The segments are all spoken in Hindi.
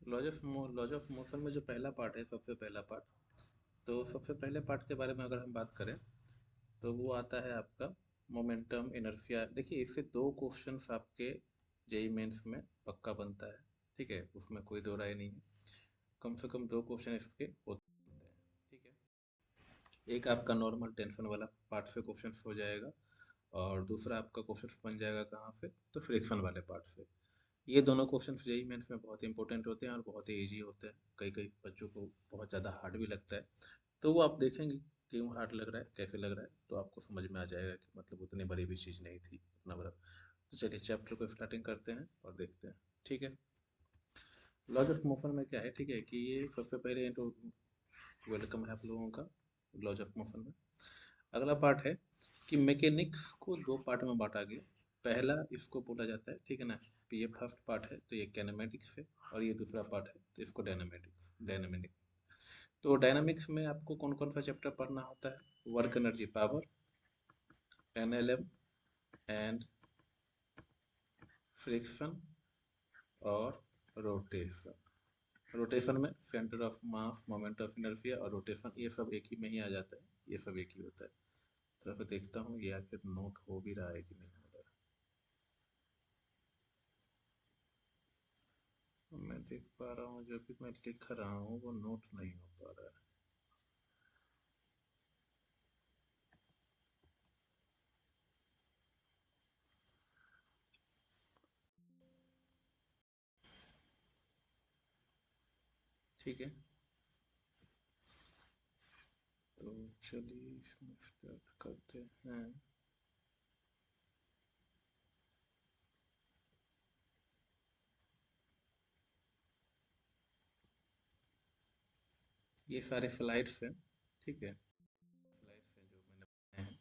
लॉज ऑफ मोशन में जो पहला पार्ट है, सबसे पहला पार्ट, तो सबसे पहले पार्ट के बारे में अगर हम बात करें तो वो आता है आपका मोमेंटम इनर्शिया। देखिए, इससे दो क्वेश्चंस आपके जेई मेंस में पक्का बनता है, ठीक है, उसमें कोई दो राय नहीं है। कम से कम दो क्वेश्चन इसके होते हैं, ठीक है। एक आपका नॉर्मल टेंशन वाला पार्ट से क्वेश्चन हो जाएगा, और दूसरा आपका क्वेश्चन बन जाएगा कहाँ से, तो फ्रिक्शन वाले पार्ट से। ये दोनों क्वेश्चन जेई मेंस में बहुत इंपॉर्टेंट होते हैं और बहुत ही ईजी होते हैं। कई कई बच्चों को बहुत ज़्यादा हार्ड भी लगता है, तो वो आप देखेंगे क्यों हार्ड लग रहा है, कैसे लग रहा है, तो आपको समझ में आ जाएगा कि मतलब उतनी बड़ी भी चीज़ नहीं थी उतना बड़ा। तो चलिए चैप्टर को स्टार्टिंग करते हैं और देखते हैं, ठीक है। लॉज ऑफ मोशन में क्या है, ठीक है, कि ये सबसे पहले तो वेलकम है आप लोगों का लॉज ऑफ मोशन में। अगला पार्ट है कि मैकेनिक्स को दो पार्ट में बांटा गया। पहला इसको बोला जाता है, ठीक है ना, तो ये फर्स्ट पार्ट है, तो ये कैनेमेटिक्स है, और ये दूसरा पार्ट है तो इसको डायनामिक्स। तो डायनामिक्स में आपको कौन कौन सा चैप्टर पढ़ना होता है? Work energy power, NLM and friction और रोटेशन। रोटेशन में centre of mass, moment of inertia और रोटेशन, ये सब एक ही में ही आ जाता है, ये सब एक ही होता है। थोड़ा सा देखता हूँ ये आखिर नोट हो भी रहा है कि नहीं हो रहा है। मैं देख पा रहा हूँ जो भी मैं लिख रहा हूँ वो नोट नहीं हो पा रहा है। ठीक है, तो चलिए इसमें स्टार्ट करते हैं। ये सारे फ्लाइट्स हैं, ठीक है, फ्लाइट्स हैं जो मैंने बनाए हैं।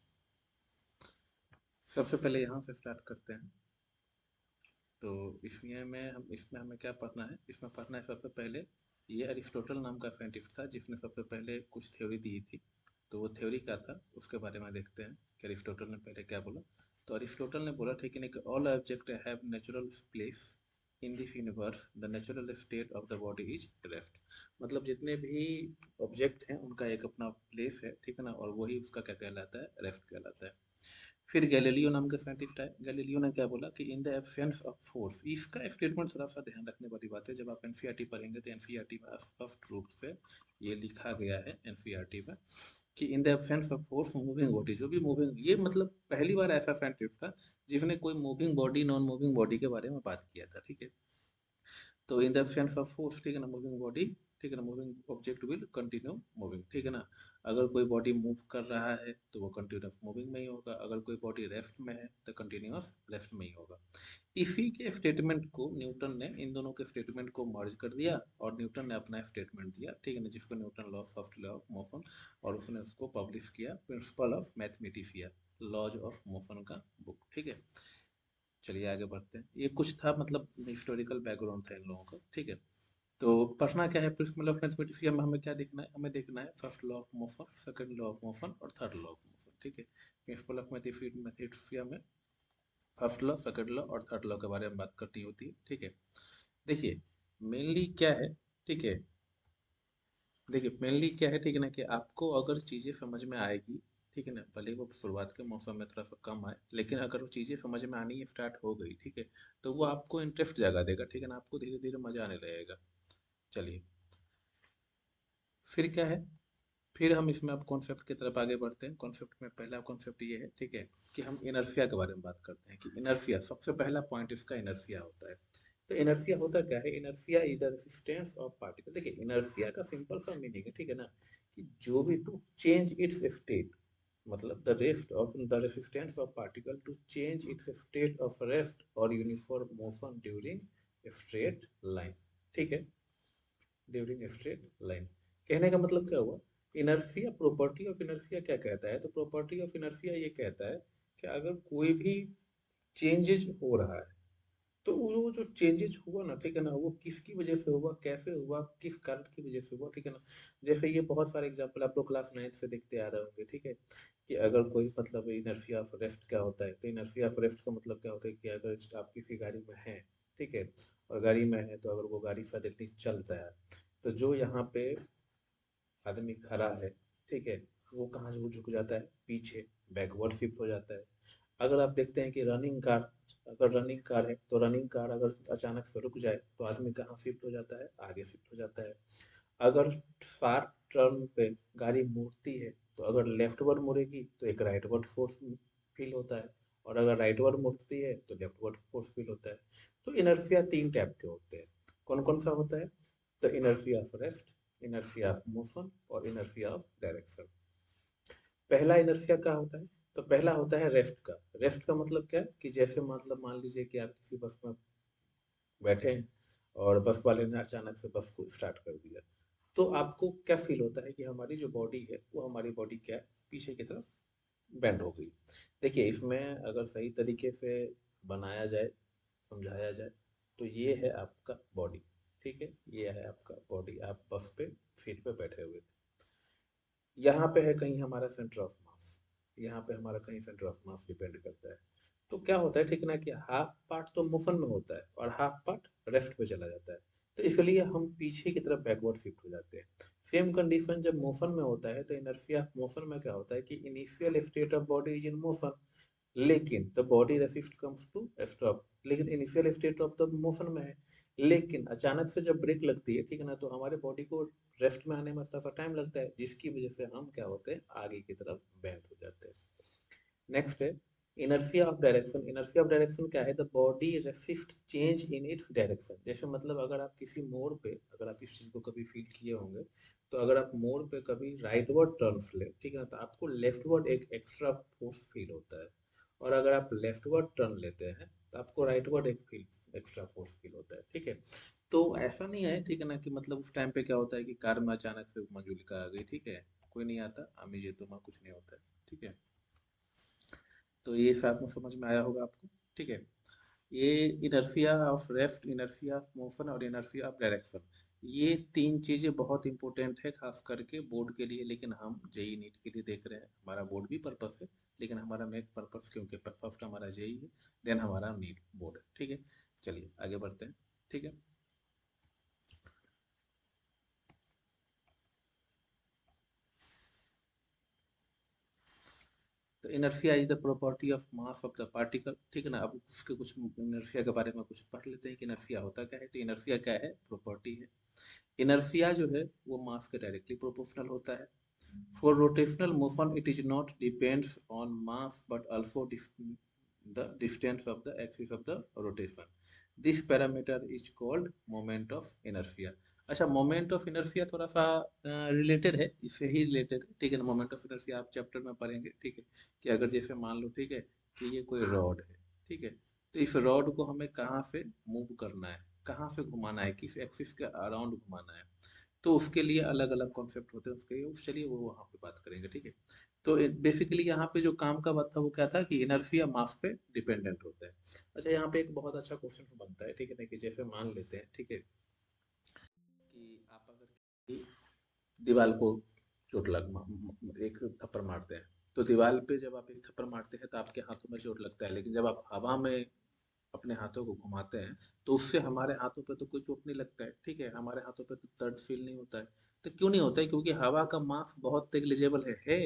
सबसे पहले यहाँ से स्टार्ट करते हैं। तो इसमें हमें क्या पढ़ना है? इसमें पढ़ना है सबसे पहले, ये अरिस्टोटल नाम का साइंटिस्ट था जिसने सबसे पहले कुछ थ्योरी दी थी। तो वो थ्योरी क्या था उसके बारे में देखते हैं कि अरिस्टोटल ने पहले क्या बोला। तो अरिस्टोटल ने बोला, ठीक है, कि all object have natural place in this universe, the natural state of the body is rest. मतलब जितने भी ऑब्जेक्ट हैं उनका एक अपना प्लेस है, ठीक है ना, और वही उसका क्या कहलाता है? रेस्ट कहलाता है। फिर गैलीलियो नाम का साइंटिस्ट है, गैलीलियो ने क्या बोला कि in the absence of force. इसका स्टेटमेंट थोड़ा सा ध्यान रखने वाली बात है, जब आप एनसीईआरटी पढ़ेंगे तो एनसीईआरटी में स्पष्ट रूप से ये लिखा गया है एनसीईआरटी में कि in the absence of force moving body, जो भी मूविंग, ये मतलब पहली बार ऐसा साइंटिस्ट था जिसने कोई moving body, non moving body के बारे में बात किया था, ठीक है। तो in the absence of force, ठीक है ना, मूविंग बॉडी, ठीक है ना, moving object will continue moving, ठीक है ना। अगर कोई बॉडी मूव कर रहा है तो वो कंटिन्यूस मूविंग में ही होगा, अगर कोई बॉडी रेस्ट में है तो कंटिन्यूस रेस्ट में ही होगा। इसी के स्टेटमेंट को न्यूटन ने, इन दोनों के स्टेटमेंट को मर्ज कर दिया और न्यूटन ने अपना स्टेटमेंट दिया, ठीक है ना, जिसको Newton law, first law of motion, और उसने उसको पब्लिश किया principle of mathematica, laws of motion का बुक, ठीक है। चलिए आगे बढ़ते हैं। ये कुछ था, मतलब हिस्टोरिकल बैकग्राउंड था इन लोगों का, ठीक है। तो पढ़ना क्या है प्रिंसिपल ऑफ मैथमेटिक्स में? हमें क्या देखना है? हमें देखना है first law of motion, second law of motion और थर्ड लॉ ऑफ मोशन, ठीक है। प्रिंसिपल ऑफ मैथमेटिक्स में फर्स्ट लॉ, सेकंड लॉ और थर्ड लॉ के बारे में बात करनी होती है, ठीक है। देखिए मेनली क्या है, ठीक है, देखिए मेनली क्या है, ठीक है ना, कि आपको अगर चीज़ें समझ में आएगी, ठीक है ना, भले वो शुरुआत के मौसम में थोड़ा सा कम आए, लेकिन अगर वो चीज़ें समझ में आनी स्टार्ट हो गई, ठीक है, तो वो आपको इंटरेस्ट जगा देगा, ठीक है ना, आपको धीरे धीरे मजा आने लगेगा। चलिए, फिर क्या है, फिर हम इसमें अब कॉन्सेप्ट की तरफ आगे बढ़ते हैं। कॉन्सेप्ट में पहला कॉन्सेप्ट ये है, ठीक है, कि हम इनर्शिया के बारे में बात करते हैं कि इनर्शिया, सबसे पहला पॉइंट इसका इनर्शिया होता है। तो इनर्शिया होता क्या है? Inertia is the resistance of particle. देखिए इनर्शिया का सिंपल सा मीनिंग है, ठीक है ना, कि जो भी टू चेंज इट्स स्टेट, मतलब the rest of the resistance of particle to change its state of rest और uniform motion during straight line, ठीक है, ड्यूरिंग स्ट्रेट लाइन। कहने का मतलब क्या हुआ? इनर्शिया, प्रॉपर्टी ऑफ इनर्शिया क्या कहता है? तो प्रॉपर्टी ऑफ इनर्शिया ये कहता है कि अगर कोई भी चेंजेस हो रहा है, तो वो जो चेंजेस हुआ ना, ठीक है ना, वो किसकी वजह से हुआ, कैसे हुआ, किस कारण की वजह से हुआ, ठीक है ना। जैसे ये बहुत सारे एग्जांपल आप लोग क्लास 9 से देखते आ रहे होंगे, ठीक है, कि अगर कोई, मतलब इनर्शिया ऑफ रेस्ट क्या होता है? तो इनर्शिया ऑफ रेस्ट का मतलब क्या होता है कि अगर आप किसी गाड़ी में हैं, ठीक है, और गाड़ी में है तो अगर वो गाड़ी सडनली चलता है तो जो यहाँ पे आदमी खड़ा है, ठीक है, वो कहाँ से वो झुक जाता है, पीछे बैकवर्ड शिफ्ट हो जाता है। अगर आप देखते हैं कि रनिंग कार, अगर रनिंग कार है तो रनिंग कार अगर अचानक से रुक जाए तो आदमी कहाँ शिफ्ट हो जाता है, आगे शिफ्ट हो जाता है। अगर शार्प टर्न पे गाड़ी मुड़ती है तो अगर लेफ्टवर्ड मुड़ेगी तो एक राइटवर्ड फोर्स फील होता है, और अगर राइटवर्ड मुड़ती है तो लेफ्टवर्ड फोर्स फील होता है। तो इनर्शिया तीन टाइप के होते हैं। कौन कौन सा होता है? तो inertia of rest, inertia of motion और इनर्शिया ऑफ डायरेक्शन। पहला इनर्शिया क्या होता है? तो पहला होता है रेस्ट का। रेस्ट का मतलब क्या है कि जैसे मतलब मान लीजिए कि आप किसी बस में बैठे हैं और बस वाले ने अचानक से बस को स्टार्ट कर दिया, तो आपको क्या फील होता है कि हमारी जो बॉडी है वो हमारी बॉडी क्या है, पीछे की तरफ बेंड हो गई। देखिए इसमें अगर सही तरीके से बनाया जाए, समझाया जाए, तो ये है आपका बॉडी, ठीक है, ये है आपका बॉडी। आप बस पे सीट पे बैठे हुए थे, यहाँ पे है कहीं हमारा सेंटर ऑफ मास, यहाँ पे हमारा कहीं सेंटर ऑफ मास डिपेंड करता है। तो क्या होता है, ठीक ना, कि हाफ पार्ट तो मोशन में होता है और हाफ पार्ट रेस्ट पे चला जाता है, तो इसलिए हम पीछे की तरफ बैकवर्ड शिफ्ट हो जाते हैं। सेम कंडीशन जब मोशन में होता है तो इनर्शिया मोशन में क्या होता है कि initial state of body is in motion, लेकिन the body resist comes to stop, लेकिन initial state of the motion में है, लेकिन अचानक से जब ब्रेक लगती है, ठीक है ना, तो हमारे बॉडी को रेस्ट में आने में थोड़ा सा टाइम लगता है, जिसकी वजह से हम क्या होते हैं, आगे की तरफ बेंड हो जाते हैं। नेक्स्ट है inertia of direction. Inertia of direction क्या है? The body resist change in its direction. जैसे मतलब अगर आप किसी मोड़ पे, अगर आप इस चीज को कभी फील किए होंगे, तो अगर आप मोड़ पे कभी राइटवर्ड टर्न ले, ठीक है ना, तो आपको लेफ्टवर्ड एक एक्स्ट्रा फोर्स फील होता है, और अगर आप लेफ्टवर्ड टर्न लेते हैं तो आपको राइटवर्ड एक फील एक्स्ट्रा फोर्स फील होता है, ठीक है। तो ऐसा नहीं है, ठीक है ना, कि मतलब उस टाइम पे क्या होता है कि कार में अचानक से मंजुलिका आ गई, ठीक है, कोई नहीं आता, अमी जी तुम्हारा कुछ नहीं होता है, ठीक है। तो ये शायद में समझ में आया होगा आपको, ठीक है। ये inertia of rest, inertia of motion और इनर्शिया ऑफ डायरेक्शन, ये तीन चीज़ें बहुत इंपॉर्टेंट है खास करके बोर्ड के लिए, लेकिन हम जेई नीट के लिए देख रहे हैं, हमारा बोर्ड भी पर्पस है, लेकिन हमारा मेन पर्पस क्योंकि फर्स्ट हमारा जेई है, देन हमारा नीट बोर्ड है, ठीक है। चलिए आगे बढ़ते हैं, ठीक है। तो inertia is the property of mass of the particle, ठीक है ना। अब उसके कुछ इनर्शिया के बारे में कुछ पढ़ लेते हैं कि इनर्शिया होता क्या है। तो इनर्शिया क्या है? प्रॉपर्टी है। इनर्शिया जो है वो मास के डायरेक्टली प्रोपोर्शनल होता है। For rotational motion it is not depends on mass but also the distance of the axis of the rotation. This parameter is called moment of inertia. अच्छा, मोमेंट ऑफ इनर्शिया थोड़ा सा रिलेटेड है, इससे ही रिलेटेड है, ठीक है ना। मोमेंट ऑफ इनर्शिया आप चैप्टर में पढ़ेंगे, ठीक है, कि अगर जैसे मान लो, ठीक है, कि ये कोई रॉड है, ठीक है, तो इस रॉड को हमें कहाँ से मूव करना है, कहाँ से घुमाना है, किस एक्सिस के अराउंड घुमाना है, तो उसके लिए अलग अलग कॉन्सेप्ट होते हैं उसके लिए, उस चलिए वो वहाँ पे बात करेंगे, ठीक है। तो बेसिकली यहाँ पे जो काम का बात था वो क्या था कि इनर्शिया मास पे डिपेंडेंट होता है। अच्छा, यहाँ पे एक बहुत अच्छा क्वेश्चन बनता है, ठीक है ना, कि जैसे मान लेते हैं, ठीक है, कि आप अगर किसी दीवार को चोट एक थप्पड़ मारते हैं, तो दीवार पे जब आप एक थप्पड़ मारते हैं तो आपके हाथों में चोट लगता है, लेकिन जब आप हवा में अपने हाथों को घुमाते हैं तो उससे हमारे हाथों पे तो कोई चोट नहीं लगता है, ठीक है, हमारे हाथों पे तो दर्द फील नहीं होता है। तो क्यों नहीं होता है? क्योंकि हवा का मास बहुत नेग्लिजिबल है।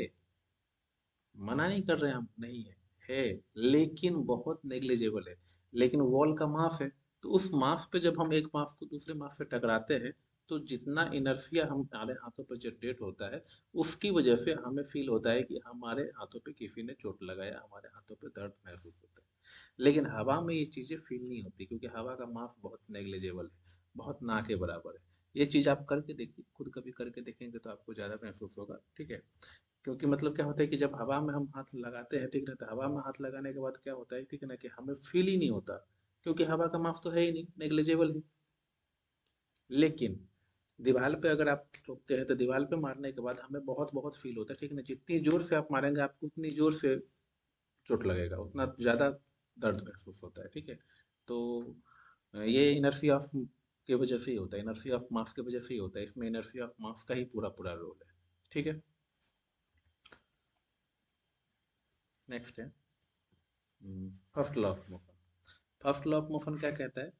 मना नहीं कर रहे हैं हम, नहीं है, है, लेकिन बहुत नेग्लिजिबल है। लेकिन वॉल का मास है, तो उस मास पे जब हम एक मास को दूसरे मास से टकराते हैं, तो जितना इनर्शिया हमारे हाथों पर जनरेट होता है, उसकी वजह से हमें फील होता है कि हमारे हाथों पे किसी ने चोट लगाया, हमारे हाथों पे दर्द महसूस होता है। लेकिन हवा में ये चीज़ें फील नहीं होती, क्योंकि हवा का मास बहुत नेग्लिजिबल है, बहुत ना के बराबर है। ये चीज़ आप करके देखिए, खुद कभी करके देखेंगे तो आपको ज़्यादा महसूस होगा, ठीक है। क्योंकि मतलब क्या होता है कि जब हवा में हम हाथ लगाते हैं, ठीक है, तो हवा में हाथ लगाने के बाद क्या होता है, ठीक है ना, कि हमें फील ही नहीं होता, क्योंकि हवा का मास तो है ही नहीं, नेग्लिजिबल है। लेकिन दीवार पे अगर आप ठोकते हैं तो दीवार पे मारने के बाद हमें बहुत बहुत फील होता है, ठीक है ना, जितनी जोर से आप मारेंगे आपको उतनी जोर से चोट लगेगा, उतना ज़्यादा दर्द महसूस होता है, ठीक है। तो ये इनर्सी ऑफ की वजह से ही होता है, इनर्सी ऑफ मास की वजह से ही होता है, इसमें इनर्सी ऑफ मास का ही पूरा पूरा रोल है, ठीक है। नेक्स्ट है first law of motion. First law of motion क्या कहता है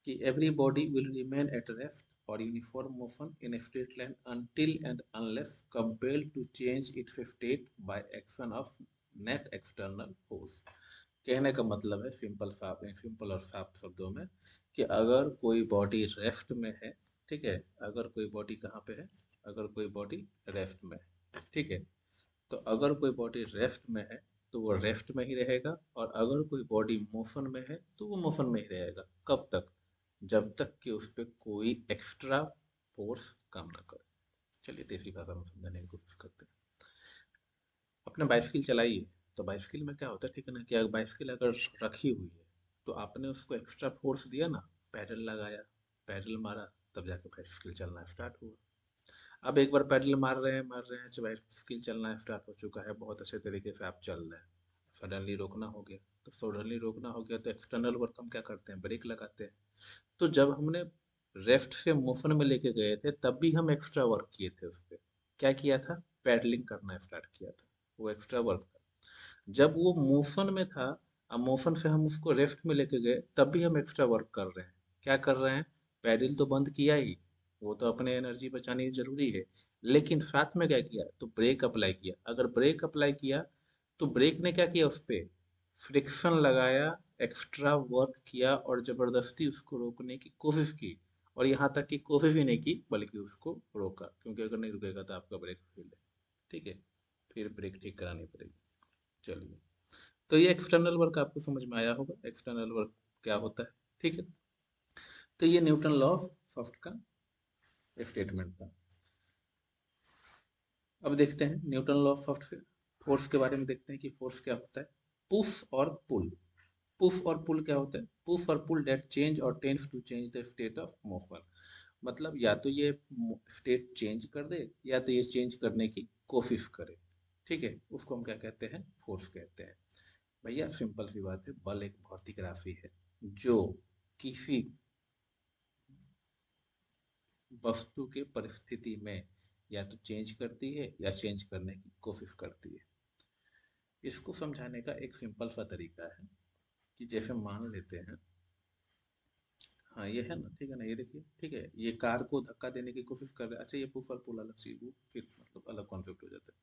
कि every body will remain at rest और uniform motion in a straight line until and unless compelled to change its state by action of net external force। कहने का मतलब है सिंपल और साफ शब्दों में कि अगर कोई बॉडी रेस्ट में है, ठीक है, अगर कोई बॉडी कहाँ पे है, अगर कोई बॉडी रेस्ट में है, ठीक है, तो अगर कोई बॉडी रेस्ट में है तो वो रेस्ट में ही रहेगा, और अगर कोई बॉडी मोशन में है तो वो मोशन में ही रहेगा। कब तक? जब तक कि उस पर कोई एक्स्ट्रा फोर्स काम ना करे। चलिए देसी भाषा में समझाने की कोशिश करते हैं। आपने बाइसिकल चलाई है, तो बाइसिकल में क्या होता है, ठीक है ना, कि अगर बाइसिकल अगर रखी हुई है तो आपने उसको एक्स्ट्रा फोर्स दिया ना, पैडल लगाया, पैडल मारा, तब जाके बाइसिकल चलना स्टार्ट हुआ। अब एक बार पैडल मार रहे हैं, जब बाइसिकल चलना स्टार्ट हो चुका है, बहुत अच्छे तरीके से आप चल रहे हैं, सडनली रोकना हो गया, तो सडनली रोकना हो गया तो एक्सटर्नल वर्क हम क्या करते हैं, ब्रेक लगाते हैं। तो जब हमने रेस्ट से मोशन में लेके गए थे तब भी हम एक्स्ट्रा वर्क किए थे उस पर। क्या किया था? पैडलिंग करना स्टार्ट किया था, वो एक्स्ट्रा वर्क था। जब वो मोशन में था, अब मोशन से हम उसको रेस्ट में लेके गए तब भी हम एक्स्ट्रा वर्क कर रहे हैं। क्या कर रहे हैं? पैडल तो बंद किया ही, वो तो अपने एनर्जी बचानी जरूरी है, लेकिन साथ में क्या किया, तो ब्रेक अप्लाई किया। अगर ब्रेक अप्लाई किया तो ब्रेक ने क्या किया, उस पर फ्रिक्शन लगाया, एक्स्ट्रा वर्क किया और जबरदस्ती उसको रोकने की कोशिश की, और यहाँ तक कि कोशिश ही नहीं की बल्कि उसको रोका, क्योंकि अगर नहीं रुकेगा तो आपका ब्रेक फेल है, ठीक है, फिर ब्रेक ठीक करानी पड़ेगी। चलिए, तो ये एक्सटर्नल वर्क आपको समझ में आया होगा, एक्सटर्नल वर्क क्या होता है, ठीक है। तो ये न्यूटन लॉ ऑफ फर्स्ट का स्टेटमेंट था। अब देखते हैं न्यूटन लॉ ऑफ फर्स्ट से फोर्स के बारे में देखते हैं कि फोर्स क्या होता है। पुश और पुल, पुश और पुल क्या होता है? पुश और पुल डेट चेंज और tends to change the state of motion. मतलब या तो ये स्टेट चेंज कर दे या तो ये चेंज करने की कोशिश करे, ठीक है, उसको हम क्या कहते हैं, फोर्स कहते हैं। भैया सिंपल सी बात है, बल एक भौतिक राशि है जो किसी वस्तु के परिस्थिति में या तो चेंज करती है या चेंज करने की कोशिश करती है। इसको समझाने का एक सिंपल सा तरीका है कि जैसे मान लेते हैं, हाँ ये है ना, ठीक है ना, ये देखिए, ठीक है, ये कार को धक्का देने की कोशिश कर रहा है। अच्छा, ये पुश और पुल अलग चीज, वो फिर मतलब अलग कॉन्सेप्ट हो जाता है।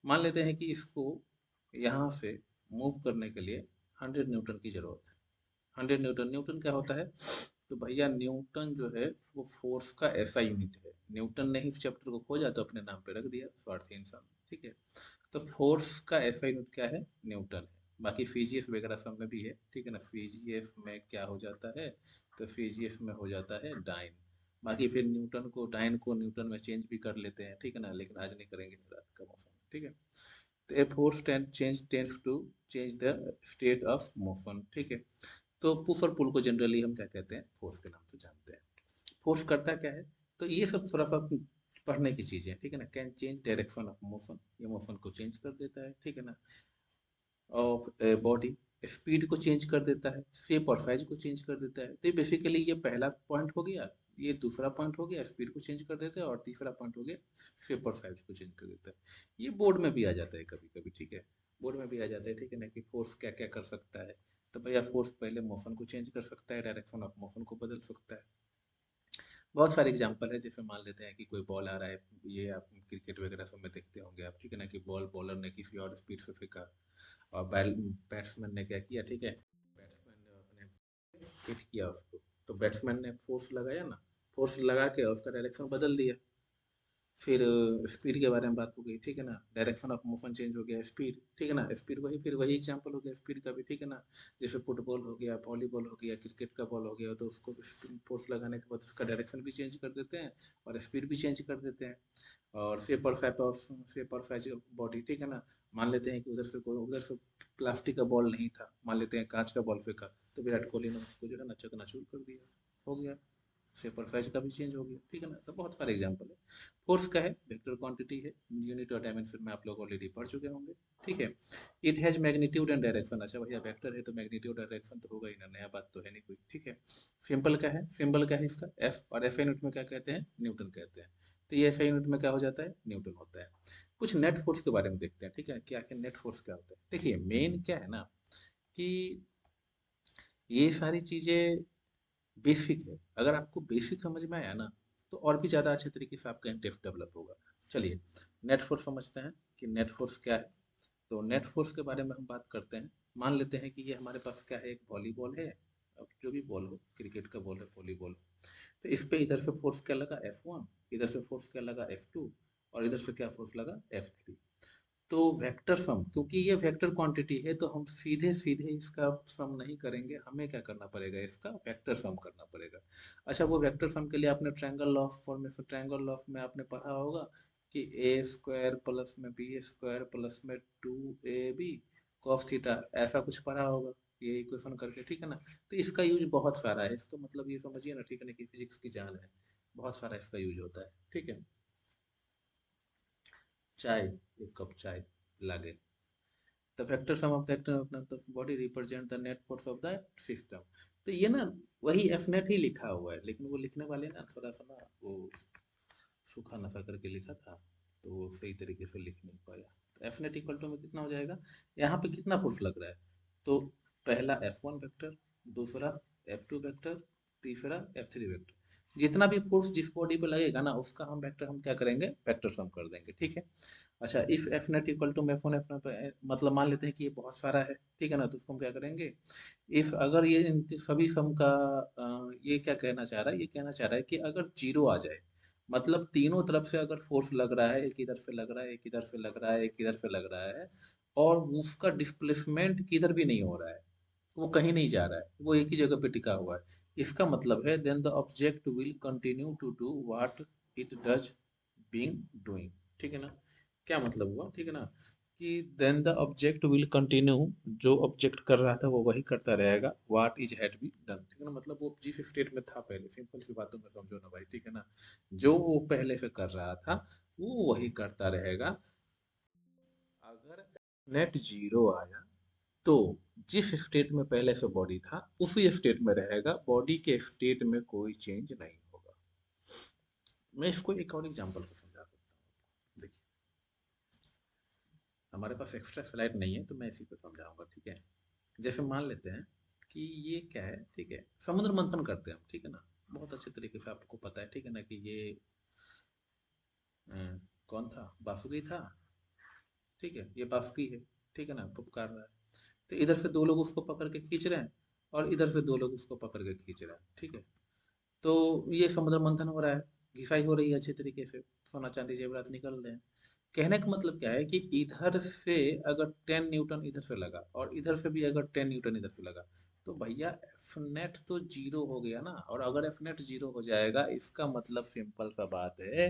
मान लेते हैं कि इसको यहाँ से मूव करने के लिए 100 न्यूटन की जरूरत है। 100 न्यूटन, न्यूटन क्या होता है? तो भैया न्यूटन जो है वो फोर्स का ऐसा यूनिट है। न्यूटन ने ही इस चैप्टर को खोजा तो अपने नाम पे रख दिया, स्वार्थी इंसान, ठीक है। तो फोर्स का ऐसा यूनिट क्या है? न्यूटन है। बाकी फिजिक्स वगैरह सब में भी है, ठीक है ना, फिजिक्स में क्या हो जाता है, तो फिजिक्स में हो जाता है डाइन। बाकी फिर न्यूटन को, डाइन को न्यूटन में चेंज भी कर लेते हैं, ठीक है ना, लेकिन आज नहीं करेंगे, रात का मौसम, ठीक है। तो a force tends to change the state of motion, ठीक है। तो पुश और पुल को जनरली हम क्या कहते हैं, फोर्स के नाम से जानते हैं। फोर्स करता क्या है? तो ये सब थोड़ा सा पढ़ने की चीजें हैं, ठीक है ना। Can change direction of motion, ये मोशन को चेंज कर देता है, ठीक है ना। ऑफ बॉडी, स्पीड को चेंज कर देता है, शेप और साइज को चेंज कर देता है। तो बेसिकली ये पहला पॉइंट हो गया, ये दूसरा पॉइंट हो गया, स्पीड को चेंज कर देता है, और तीसरा पॉइंट हो गया शेप और साइज को चेंज कर देता है। ये बोर्ड में भी आ जाता है कभी कभी, ठीक है, बोर्ड में भी आ जाता है, ठीक है ना, कि फोर्स क्या क्या कर सकता है। तो भैया फोर्स पहले मोशन को चेंज कर सकता है, डायरेक्शन ऑफ मोशन को बदल सकता है। बहुत सारे एग्जांपल है, जैसे मान लेते हैं कि कोई बॉल आ रहा है, ये आप क्रिकेट वगैरह सब में देखते होंगे आप, ठीक है ना, कि बॉल बॉलर ने किसी और स्पीड से फेंका और बैट्समैन ने क्या किया, ठीक है, बैट्समैन ने अपने हिट किया उसको, तो बैट्समैन ने फोर्स लगाया ना, फोर्स लगा के उसका डायरेक्शन बदल दिया। फिर स्पीड के बारे में बात हो गई, ठीक है ना, डायरेक्शन ऑफ मोशन चेंज हो गया, स्पीड, ठीक है ना, स्पीड वही, फिर वही एग्जांपल हो गया स्पीड का भी, ठीक है ना। जैसे फुटबॉल हो गया, वॉलीबॉल हो गया, क्रिकेट का बॉल हो गया, तो उसको फोर्स लगाने के बाद उसका डायरेक्शन भी चेंज कर देते हैं और स्पीड भी चेंज कर देते हैं। और शेप और साइज बॉडी, ठीक है ना। मान लेते हैं कि उधर से प्लास्टिक का बॉल नहीं था, मान लेते हैं कांच का बॉल फेंका, तो विराट कोहली ने उसको जो है ना चकनाचूर कर दिया, हो गया, शेप और साइज का भी चेंज हो गया, ठीक है ना। तो बहुत सारे एग्जाम्पल है। फोर्स का है, वेक्टर क्वांटिटी है, यूनिट और डायमेंशन में आप लोग ऑलरेडी पढ़ चुके होंगे, ठीक है। It has magnitude and direction, अच्छा भैया वेक्टर है तो मैग्नीट्यूड डायरेक्शन तो होगा ही ना, नया बात तो है नहीं कोई, ठीक है। सिंपल का है, सिंबल का है इसका एफ, और एफ यूनिट में क्या कहते हैं, न्यूटन कहते हैं। तो ये एफ यूनिट में क्या हो जाता है, न्यूटन होता है। कुछ नेट फोर्स के बारे में देखते हैं, ठीक है, कि आखिर नेट फोर्स क्या होता है। देखिए मेन क्या है ना, कि ये सारी चीजें बेसिक है। अगर आपको बेसिक समझ में आया ना, तो और भी ज़्यादा अच्छे तरीके से आपका इंटेफ डेवलप होगा। चलिए, नेट फोर्स समझते हैं कि नेट फोर्स क्या है। तो नेट फोर्स के बारे में हम बात करते हैं। मान लेते हैं कि ये हमारे पास क्या है, एक वॉलीबॉल है। अब जो भी बॉल हो, क्रिकेट का बॉल है, वॉलीबॉल, तो इस पे इधर से फोर्स क्या लगा, F1, इधर से फोर्स क्या लगा, F2, और इधर से क्या फोर्स लगा, F3। तो वेक्टर सम, क्योंकि ये वेक्टर क्वांटिटी है, तो हम सीधे सीधे इसका सम नहीं करेंगे, हमें क्या करना पड़ेगा, इसका वेक्टर सम करना पड़ेगा। अच्छा, वो वेक्टर सम के लिए आपने triangle law of formation, triangle law of में आपने पढ़ा होगा कि ए स्क्वायर प्लस में बी स्क्वायर प्लस में 2ab कॉस थीटा, ऐसा कुछ पढ़ा होगा ये इक्वेशन करके, ठीक है ना। तो इसका यूज बहुत सारा है, इसका मतलब ये समझिए ना, ठीक है ना, कि फिजिक्स की जान है, बहुत सारा इसका यूज होता है, ठीक है। चाय, एक कप चाय लागे, the vector sum of vector of the body represent the net force of the system। तो ये ना वही एफ नेट ही लिखा हुआ है, लेकिन वो लिखने वाले ना थोड़ा सा ना वो सूखा नफा करके लिखा था, तो वो सही तरीके से लिख नहीं पाया। तो एफ नेट इक्वल टू में कितना हो जाएगा, यहाँ पे कितना फोर्स लग रहा है, तो पहला F1 वेक्टर, दूसरा F2 वेक्टर, तीसरा F3 वेक्टर, जितना भी फोर्स जिस बॉडी पे लगेगा ना, उसका हम वेक्टर हम क्या करेंगे, वेक्टर सम कर देंगे, ठीक है। अच्छा, if F net equal to F one F net, मतलब मान लेते हैं कि ये बहुत सारा है, ठीक है ना, तो उसको हम क्या करेंगे, इफ अगर ये इन सभी सम का ये क्या कहना चाह रहा है, ये कहना चाह रहा है कि अगर जीरो आ जाए, मतलब तीनों तरफ से अगर फोर्स लग रहा है, एक इधर से लग रहा है, एक इधर से लग रहा है, एक इधर से लग रहा है, और उसका डिस्प्लेसमेंट किधर भी नहीं हो रहा है, वो कहीं नहीं जा रहा है, वो एक ही जगह पे टिका हुआ है, इसका मतलब है then the object will continue to do what it does being doing, ठीक है ना। क्या मतलब हुआ, ठीक है ना, कि then the object will continue, जो ऑब्जेक्ट कर रहा था वो वही करता रहेगा, what is had be done, ठीक है ना, मतलब वो जिस स्टेट में था पहले, सिंपल सी बातों में समझो ना भाई, ठीक है ना, जो वो पहले से कर रहा था वो वही करता रहेगा। अगर नेट जीरो आया, तो जिस स्टेट में पहले से बॉडी था उसी स्टेट में रहेगा, बॉडी के स्टेट में कोई चेंज नहीं होगा। मैं इसको एक और एग्जांपल से समझा सकता हूँ, देखिए, हमारे पास एक्स्ट्रा स्लाइड नहीं है तो मैं इसी पे समझाऊंगा, ठीक है। जैसे मान लेते हैं कि ये क्या है, ठीक है, समुद्र मंथन करते हैं हम, ठीक है ना, बहुत अच्छे तरीके से आपको पता है, ठीक है ना, कि ये अ, कौन था, बासुकी था, ठीक है, ये बासुकी है, ठीक है ना, पुपकार रहा है, तो इधर से दो लोग उसको पकड़ के खींच रहे हैं, और इधर से दो लोग उसको पकड़ के खींच रहे हैं, ठीक है। तो ये समुद्र मंथन हो रहा है, घिसाई हो रही है अच्छे तरीके से, सोना चांदी जेवरात निकल रहे हैं। कहने का मतलब क्या है कि इधर से अगर 10 न्यूटन इधर से लगा, और इधर से भी अगर 10 न्यूटन इधर से लगा, तो भैया एफ नेट तो जीरो हो गया ना। और अगर एफ नेट जीरो हो जाएगा, इसका मतलब सिंपल सा बात है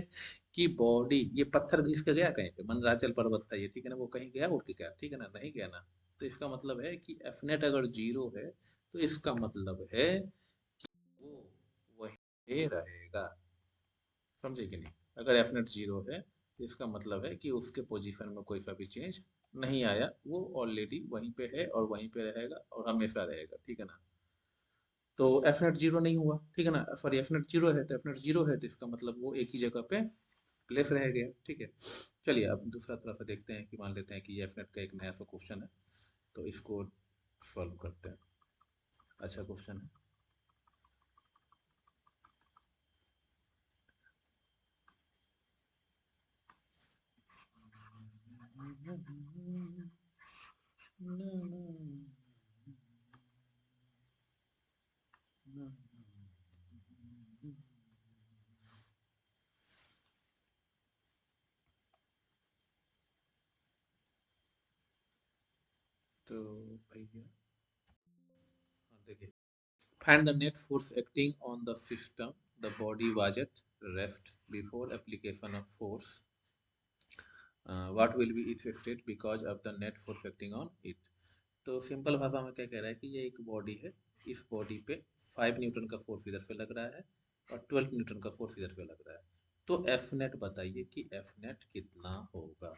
कि बॉडी, ये पत्थर घिस के गया कहीं पे, मंदराचल पर्वत था ये, ठीक है ना, वो कहीं गया उड़ के क्या, ठीक है ना, नहीं गया ना। तो इसका मतलब है कि एफ नेट अगर जीरो है, तो इसका मतलब है वो वही रहेगा, समझे कि नहीं। अगर एफ नेट जीरो है, तो इसका मतलब है कि उसके पोजीशन में कोई सा भी चेंज नहीं आया, वो ऑलरेडी वहीं पे है और वहीं पे रहेगा और हमेशा रहेगा, ठीक है ना। तो एफ नेट जीरो नहीं हुआ, ठीक है ना, सॉरी, एफ नेट जीरो है, तो एफ नेट जीरो है तो इसका मतलब वो एक ही जगह पे प्लेस रह गया, ठीक है। चलिए, अब दूसरा तरफ देखते हैं कि मान लेते हैं कि एफ नेट का एक नया सा क्वेश्चन है, तो इसको सॉल्व करते हैं। अच्छा क्वेश्चन है। तो भैया, हाँ, देखिए, find the net force acting on the system, the body was at rest before application of force, what will be its state because of the net force acting on it। तो सिंपल भाषा में क्या कह रहा है कि ये एक बॉडी है, इस बॉडी पे 5 न्यूटन का फोर्स इधर से लग रहा है, और 12 न्यूटन का फोर्स इधर से लग रहा है। तो एफ नेट बताइए कि एफ नेट कितना होगा,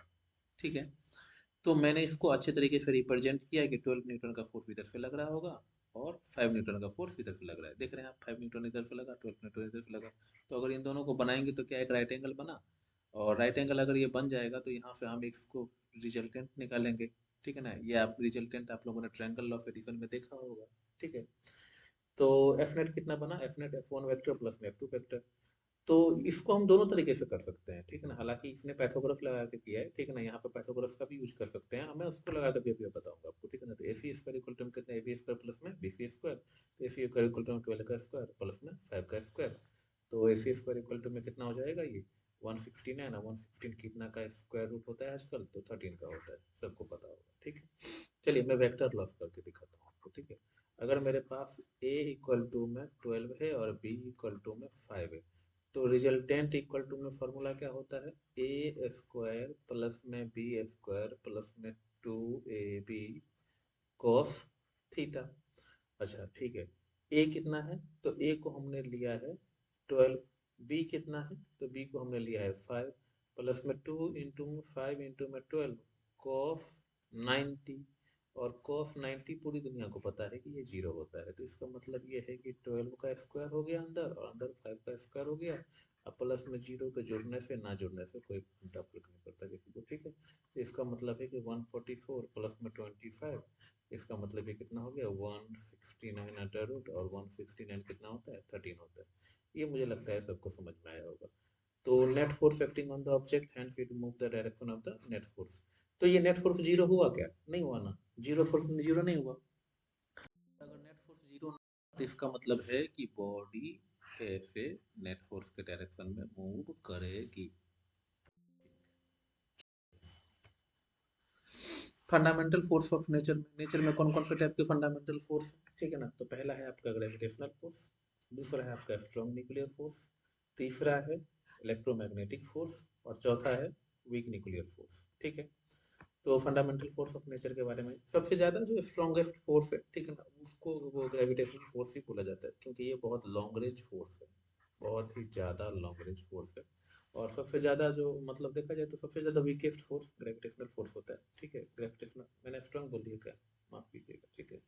ठीक है। तो मैंने इसको अच्छे तरीके से रिप्रेजेंट किया है कि 12 न्यूटन का फोर्स इधर से लग रहा होगा, और 5 न्यूटन का फोर्स इधर से लग रहा है, देख रहे हैं आप, 5 न्यूटन इधर से लगा, 12 न्यूटन इधर से लगा। तो अगर इन दोनों को बनाएंगे तो क्या एक राइट एंगल बना, और राइट एंगल अगर ये बन जाएगा तो यहाँ से हम इसको रिजल्टेंट निकालेंगे, ठीक है ना। ये आप रिजल्टेंट आप लोगों ने ट्रायंगल ऑफ एडिशन में देखा होगा, ठीक है। तो एफ नेट कितना बना, F net F1 vector plus में F2 वेक्टर। तो इसको हम दोनों तरीके से कर सकते हैं, ठीक है ना। हालांकि इसने पैथागोरस लगा के किया है, ठीक है ना। यहाँ पे पैथागोरस का भी यूज कर सकते हैं, मैं उसको लगा कर भी अभी बताऊंगा आपको, ठीक है ना। तो AC स्क्वायर इक्वल टू कितना, AB स्क्वायर प्लस में BC स्क्वायर, तो AC स्क्वायर इक्वल टू 12 का स्क्वायर प्लस में 5 का स्क्वायर। तो AC स्क्वायर इक्वल टू में कितना हो जाएगा, ये 116 है ना। 116 कितना का स्क्वायर रूट होता है आजकल, तो 13 का होता है, सबको पता होगा, ठीक है। चलिए मैं वेक्टर लॉस करके दिखाता हूँ आपको, ठीक है। अगर मेरे पास A इक्वल टू में 12 है और B इक्वल टू में 5 है, तो रिजल्टेंट इक्वल टू में फॉर्मूला क्या होता है, ए स्क्वायर प्लस में बी स्क्वायर प्लस में 2AB कॉस थीटा। अच्छा ठीक है, ए कितना है, तो ए को हमने लिया है 12, बी कितना है, तो बी को हमने लिया है 5, प्लस में 2 इंटू में 5 इंटू में 12 कॉस 90। और कॉस 90 पूरी दुनिया को पता है कि ये जीरो होता है, तो इसका मतलब ये है कि 12 का स्क्वायर हो गया अंदर, और अंदर 5 का स्क्वायर हो गया। अब प्लस में जीरो के जुड़ने से ना जुड़ने से कोई फर्क नहीं पड़ता किसी को, ठीक है। तो इसका मतलब है कि 144 प्लस में 25, इसका मतलब ये कितना हो गया 169 अंडर रूट, और 169 कितना होता है 13 होता है। ये मुझे लगता है सबको समझ में आया होगा। तो net force acting on the object hand it move the direction of the net force. तो ये नेट फोर्स जीरो हुआ क्या, नहीं हुआ ना, जीरो फोर्स जीरो नहीं हुआ। अगर नेट फोर्स जीरो तो इसका मतलब है कि बॉडी ऐसे नेट फोर्स के डायरेक्शन में मूव करेगी। फंडामेंटल फोर्स ऑफ नेचर में, नेचर में कौन कौन से टाइप के फंडामेंटल फोर्स, ठीक है ना। तो पहला है आपका ग्रेविटेशनल फोर्स, दूसरा है आपका स्ट्रॉन्ग न्यूक्लियर फोर्स, तीसरा है इलेक्ट्रोमैग्नेटिक फोर्स, और चौथा है वीक न्यूक्लियर फोर्स, ठीक है। तो फंडामेंटल फोर्स ऑफ नेचर के बारे में सबसे ज़्यादा जो स्ट्रॉन्गेस्ट फोर्स है, ठीक है ना, उसको वो ग्रेविटेशनल फोर्स ही बोला जाता है, क्योंकि ये बहुत लॉन्ग रेंज फोर्स है, बहुत ही ज़्यादा लॉन्ग रेंज फोर्स है। और सबसे ज़्यादा जो मतलब देखा जाए तो सबसे ज़्यादा वीकेस्ट फोर्स ग्रेविटेशनल फोर्स होता है, ठीक है। ग्रेविटेशनल, मैंने स्ट्रॉन्ग बोल दिया क्या, माफ कीजिएगा, ठीक है।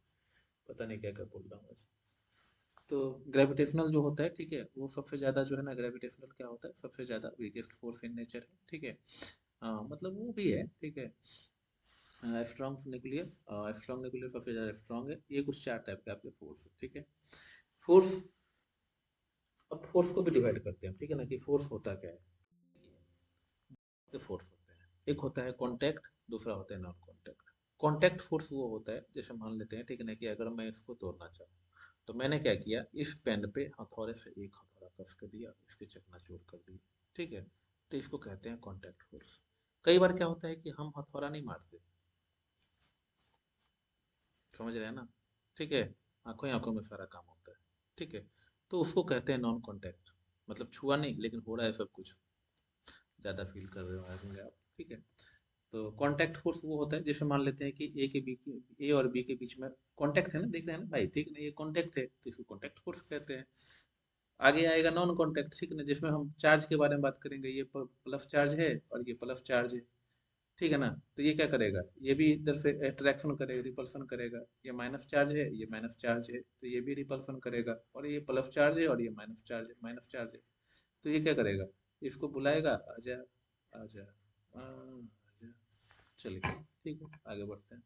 पता नहीं क्या क्या बोल रहा हूँ आज। तो ग्रेविटेशनल जो होता है, ठीक है, वो सबसे ज़्यादा जो है ना, ग्रेविटेशनल क्या होता है, सबसे ज़्यादा वीकेस्ट फोर्स इन नेचर है, ठीक है। हाँ मतलब वो भी है, ठीक है। स्ट्रॉन्ग न्यूक्लियर सबसे ज़्यादा स्ट्रॉन्ग है। ये कुछ चार टाइप के आपके फोर्स है, ठीक है। फोर्स, अब फोर्स को भी डिवाइड करते हैं, ठीक है ना, कि फोर्स होता क्या है। के फोर्स होते हैं, एक होता है कांटेक्ट, दूसरा होता है नॉन कांटेक्ट। कांटेक्ट फोर्स वो होता है, जैसे मान लेते हैं, ठीक है ना, कि अगर मैं इसको तोड़ना चाहूँ, तो मैंने क्या किया, इस पेन पे हथौड़े से एक हथौड़ा कस कर दिया, इसके चकनाचूर कर दिया, ठीक है। तो इसको कहते हैं कांटेक्ट फोर्स। कई बार क्या होता है कि हम हथौड़ा नहीं मारते, समझ रहे हैं ना, ठीक है, आंखों ही आंखों में सारा काम होता है, ठीक है। तो उसको कहते हैं नॉन कांटेक्ट, मतलब छुआ नहीं लेकिन हो रहा है सब कुछ, ज़्यादा फील कर रहे होंगे आप, ठीक है। तो कांटेक्ट फोर्स वो होता है, जैसे मान लेते हैं कि ए और बी के बीच में कांटेक्ट है ना, देख रहे हैं ना भाई, ठीक है, ये कांटेक्ट है, तो इसको कांटेक्ट फोर्स कहते हैं। आगे आएगा नॉन कांटेक्ट, ठीक है ना, जिसमें हम चार्ज के बारे में बात करेंगे, ये प्लस चार्ज है और ये प्लस चार्ज है, ठीक है ना। तो ये क्या करेगा, ये भी इधर से अट्रैक्शन करेगा, रिपल्सन करेगा। ये माइनस चार्ज है, ये माइनस चार्ज है, तो ये भी रिपल्सन करेगा। और ये प्लस चार्ज है और ये माइनस चार्ज है, माइनस चार्ज है, तो ये क्या करेगा, इसको बुलाएगा, आजा आजा आजा। चलिए ठीक है, आगे बढ़ते हैं।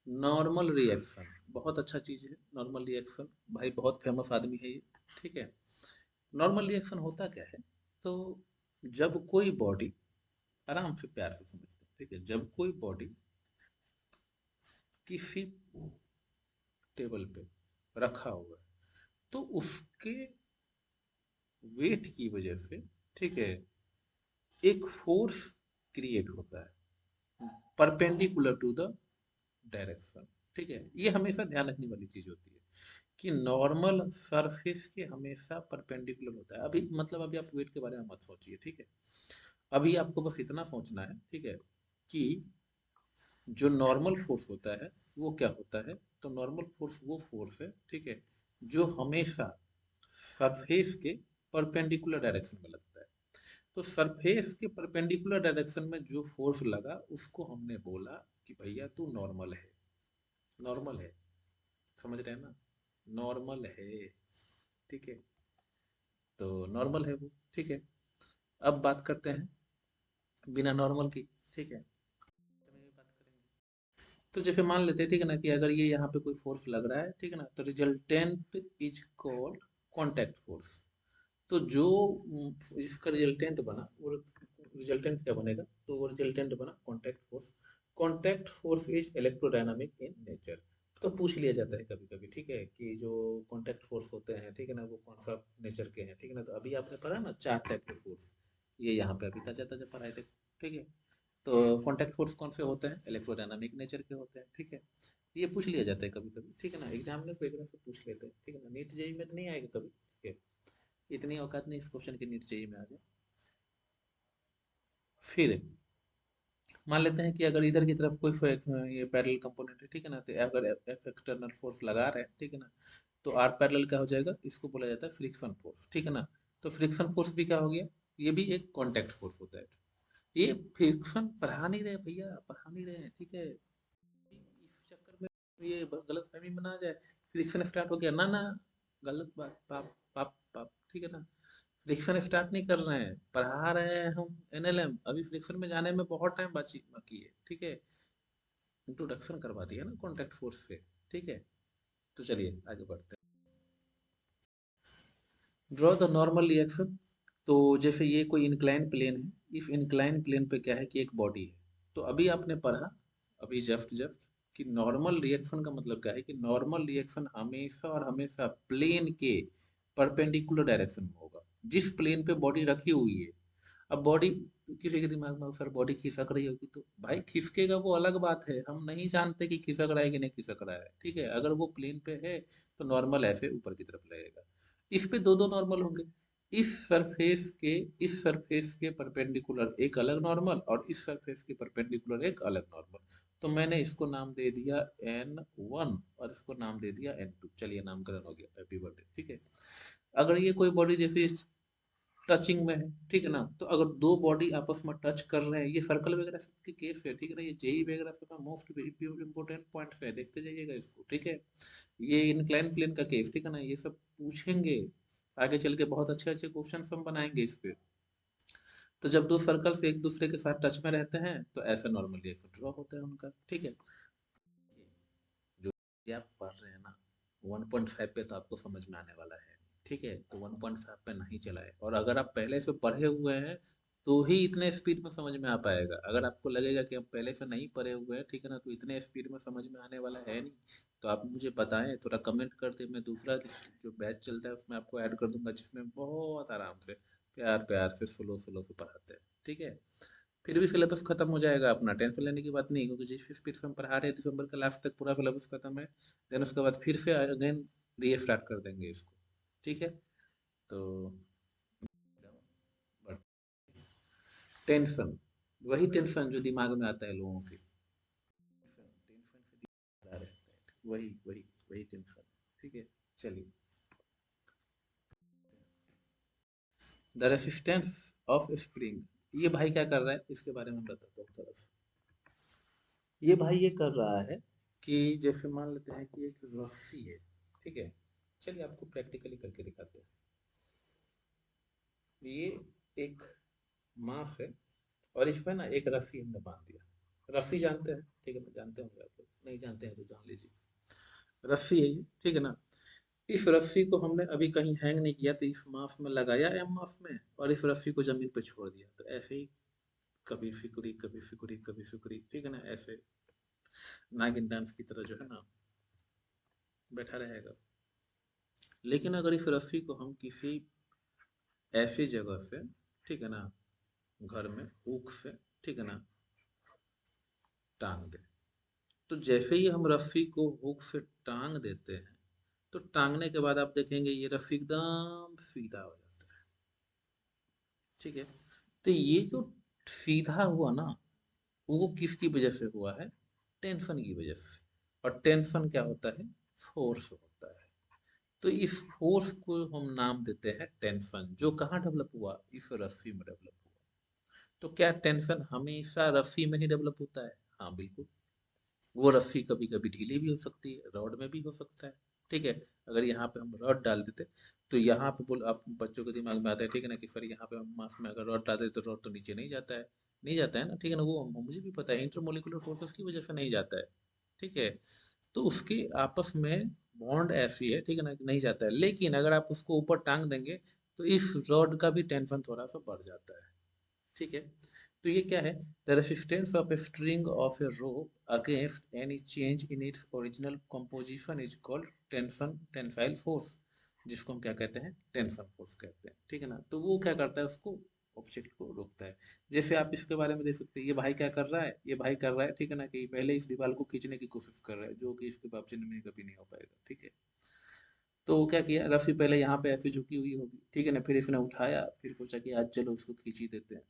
नॉर्मल रिएक्शन बहुत अच्छा चीज़ है, नॉर्मल रिएक्शन भाई बहुत फेमस आदमी है ये, ठीक है। नॉर्मल रिएक्शन होता क्या है, तो जब कोई बॉडी, आराम से प्यार से समझते हैं, ठीक है, जब कोई बॉडी किसी टेबल पे रखा हुआ है, तो उसके वेट की वजह से, ठीक है, एक फोर्स क्रिएट होता है परपेंडिकुलर टू द डायरेक्शन, ठीक है। ये हमेशा ध्यान रखने वाली चीज होती है कि नॉर्मल सरफेस के हमेशा परपेंडिकुलर होता है। अभी मतलब अभी आप वेट के बारे में मत सोचिए, ठीक है। अभी आपको बस इतना सोचना है, ठीक है, कि जो नॉर्मल फोर्स होता है वो क्या होता है, तो नॉर्मल फोर्स वो फोर्स है, ठीक है, जो हमेशा सरफेस के परपेंडिकुलर डायरेक्शन में लगता है। तो सरफेस के परपेंडिकुलर डायरेक्शन में जो फोर्स लगा उसको हमने बोला कि भैया तू नॉर्मल है, नॉर्मल है, समझ रहे हैं ना, नॉर्मल है, ठीक है। तो नॉर्मल है वो, ठीक है। अब बात करते हैं बिना नॉर्मल की, ठीक है, में भी बात करेंगे। तो जैसे मान लेते हैं, ठीक है ना, कि अगर ये यहाँ पे कोई फोर्स लग रहा है, ठीक है ना, तो resultant is called contact force. तो जो इसका रिजल्टेंट बना वो रिजल्टेंट क्या बनेगा, तो वो रिजल्टेंट बना contact force. Contact force is electrodynamic in nature. तो पूछ लिया जाता है कभी कभी, ठीक है, कि जो कॉन्टैक्ट फोर्स होते हैं, ठीक है ना, वो कौन सा नेचर के हैं, ठीक है ना। तो अभी आपने पढ़ा ना 4 टाइप के फोर्स, ये यहाँ पे अभी ताजा ताजा पढ़ाए थे, ठीक है। तो कॉन्टैक्ट फोर्स कौन से होते हैं, इलेक्ट्रोडायनामिक नेचर के होते हैं, ठीक है। ये पूछ लिया जाता है कभी कभी, ठीक है ना, एग्जामिनर को एक बार से पूछ लेते हैं, ठीक है ना। नीट जेई में तो नहीं आएगा कभी, ठीक है, इतनी औकात नहीं इस क्वेश्चन की नीट जेई में आ जाए। फिर मान लेते हैं कि अगर इधर की तरफ कोई ये पैरेलल कंपोनेंट है, ठीक है ना, तो अगर एफ एक्सटर्नल फोर्स लगा रहे हैं, ठीक है ना, तो आर पैरेलल क्या हो जाएगा, इसको बोला जाता है फ्रिक्शन फोर्स, ठीक है ना। तो फ्रिक्शन फोर्स भी क्या हो गया, ये भी एक कॉन्टैक्ट फोर्स होता है। ये फ्रिक्शन पढ़ा नहीं रहे भैया, पढ़ा नहीं रहे हैं, ठीक है। इस चक्कर में ये गलत फहमी बना जाए, फ्रिक्शन स्टार्ट हो गया ना ना, गलत बात, पाप पाप पाप, ठीक है ना। फ्रिक्शन स्टार्ट नहीं कर रहे हैं, पढ़ा रहे हैं हम एनएलएम, अभी फ्रिक्शन में जाने में बहुत टाइम बाकी है, ठीक है। इंट्रोडक्शन करवा दिया ना कॉन्टैक्ट फोर्स से, ठीक है। तो चलिए आगे बढ़ते हैं। Draw the normal reaction. तो जैसे ये कोई इंक्लाइन प्लेन है, इस इंक्लाइन प्लेन पे क्या है कि एक बॉडी है। तो अभी आपने पढ़ा, अभी जस्ट जस्ट, कि नॉर्मल रिएक्शन का मतलब क्या है, कि नॉर्मल रिएक्शन हमेशा और हमेशा प्लेन के परपेंडिकुलर डायरेक्शन में होगा, जिस प्लेन पे बॉडी रखी हुई है। अब बॉडी, किसी के दिमाग में अक्सर बॉडी खिसक रही होगी, तो भाई खिसकेगा वो अलग बात है, हम नहीं जानते कि खिसक रहा है कि नहीं खिसक रहा है, ठीक है। अगर वो प्लेन पे है तो नॉर्मल ऐसे ऊपर की तरफ लगेगा। इस पे दो दो नॉर्मल होंगे, इस सरफेस के इस सरफेस के परपेंडिकुलर एक अलग नॉर्मल, और इस सरफेस के परपेंडिकुलर एक अलग नॉर्मल। तो मैंने इसको नाम दे दिया N1 और इसको नाम दे दिया N2। चलिए नामकरण हो गया, हैप्पी बर्थडे, ठीक है। अगर ये कोई बॉडी जैसे टचिंग में है, ठीक है ना, तो अगर दो बॉडी आपस में टच कर रहे हैं, ये सर्कल वगैरह के केस है, ठीक है ना, ये जेई वगैरह का मोस्ट इंपोर्टेंट पॉइंट है, देखते जाइएगा इसको, ठीक है। ये इंक्लाइन प्लेन का केस, ठीक है ना, ये सब पूछेंगे आगे चल के, बहुत अच्छे अच्छे क्वेश्चन हम बनाएंगे इस पे। तो जब दो सर्कल से एक दूसरे के साथ टच में रहते हैं तो ऐसा नॉर्मली एक ड्रॉ होता है उनका, ठीक है। जो ये आप पढ़ रहे हैं ना, 1.5 पे तो आपको समझ में आने वाला है, ठीक है। तो 1.5 पे नहीं चलाए, और अगर आप पहले से पढ़े हुए हैं तो ही इतने स्पीड में समझ में आ पाएगा। अगर आपको लगेगा कि आप पहले से नहीं पढ़े हुए हैं, ठीक है ना, तो इतने स्पीड में समझ में आने वाला है नहीं। तो आप मुझे बताएं, थोड़ा कमेंट कर दें, मैं दूसरा जो बैच चलता है उसमें आपको ऐड कर दूंगा, जिसमें बहुत आराम से प्यार प्यार से स्लो स्लो से पढ़ाते हैं, ठीक है। फिर भी सिलेबस खत्म हो जाएगा अपना, टेंशन लेने की बात नहीं, क्योंकि जिस स्पीड से हम पढ़ा रहे हैं दिसंबर के लास्ट तक पूरा सिलेबस खत्म है। देन उसके बाद फिर से अगेन री स्टार्ट कर देंगे इसको, ठीक है। तो टेंशन, वही टेंशन जो दिमाग में आता है लोगों के, टेंशन से दिमाग खराब रहता है, वही वही वही टेंशन, ठीक है। चलिए, द रेसिस्टेंस ऑफ स्प्रिंग। ये भाई क्या कर रहा है इसके बारे में बताता हूँ थोड़ा सा। ये भाई ये कर रहा है कि जैसे मान लेते हैं कि एक रस्सी है, ठीक है। चलिए आपको प्रैक्टिकली करके दिखाते हैं। ये एक मास है, और इसमें ना एक रस्सी हमने बांध दिया। रस्सी जानते हैं, ठीक है ना, जानते होंगे आप लोग, नहीं जानते हैं तो जान लीजिए। रस्सी है ये, ठीक है ना। इस रस्सी को हमने अभी कहीं हैंग नहीं किया, तो इस मास में लगाया एम मास में, और इस रस्सी को जमीन पे छोड़ दिया, तो ऐसे ही कभी फिकुरी कभी फिकुरी कभी फिकुरी, ठीक है ना, ऐसे नागिन डांस की तरह जो है ना बैठा रहेगा। लेकिन अगर इस रस्सी को हम किसी ऐसी जगह से, ठीक है ना, घर में हुक से, ठीक है ना, टांग दे, तो जैसे ही हम रस्सी को हुक से टांग देते हैं, तो टांगने के बाद आप देखेंगे ये रस्सी एकदम सीधा हो जाता है, ठीक है। तो ये जो सीधा हुआ ना, वो किसकी वजह से हुआ है, टेंशन की वजह से। और टेंशन क्या होता है, फोर्स होता है। तो इस फोर्स को हम नाम देते हैं टेंशन, जो कहाँ डेवलप हुआ, इस रस्सी में डेवलप हुआ। तो क्या टेंशन हमेशा रस्सी में ही डेवलप होता है, हाँ बिल्कुल। वो रस्सी कभी कभी ढीली भी हो सकती है, रॉड में भी हो सकता है, ठीक है। अगर यहाँ पे हम रॉड डाल देते, तो यहाँ पे बोल आप बच्चों के दिमाग में आता है, ठीक है ना, कि सर यहाँ पे हम मास में अगर रॉड डाल देते तो रॉड तो नीचे नहीं जाता है, नहीं जाता है ना, ठीक है ना, वो मुझे भी पता है इंटरमोलिकुलर फोर्सेस की वजह से नहीं जाता है। ठीक है, तो उसके आपस में बॉन्ड ऐसी है, ठीक है ना, कि नहीं जाता है। लेकिन अगर आप उसको ऊपर टांग देंगे तो इस रॉड का भी टेंशन थोड़ा सा बढ़ जाता है, ठीक है। तो ये क्या है, the resistance of a string of A rope against any change in its original composition is called tension tensile force, जिसको हम क्या कहते हैं, टेंशन फोर्स कहते हैं, ठीक है ना। तो वो क्या करता है, उसको ऑब्जेक्ट को रोकता है। जैसे आप इसके बारे में देख सकते हैं, ये भाई क्या कर रहा है, ये भाई कर रहा है, ठीक है ना, कि पहले इस दीवार को खींचने की कोशिश कर रहा है, जो कि इसके बाप से में कभी नहीं हो पाएगा, ठीक है। तो क्या किया, रस्सी पहले यहाँ पे ऐसी झुकी हुई होगी, ठीक है ना, फिर इसने उठाया, फिर सोचा कि आज चलो इसको खींच ही देते हैं,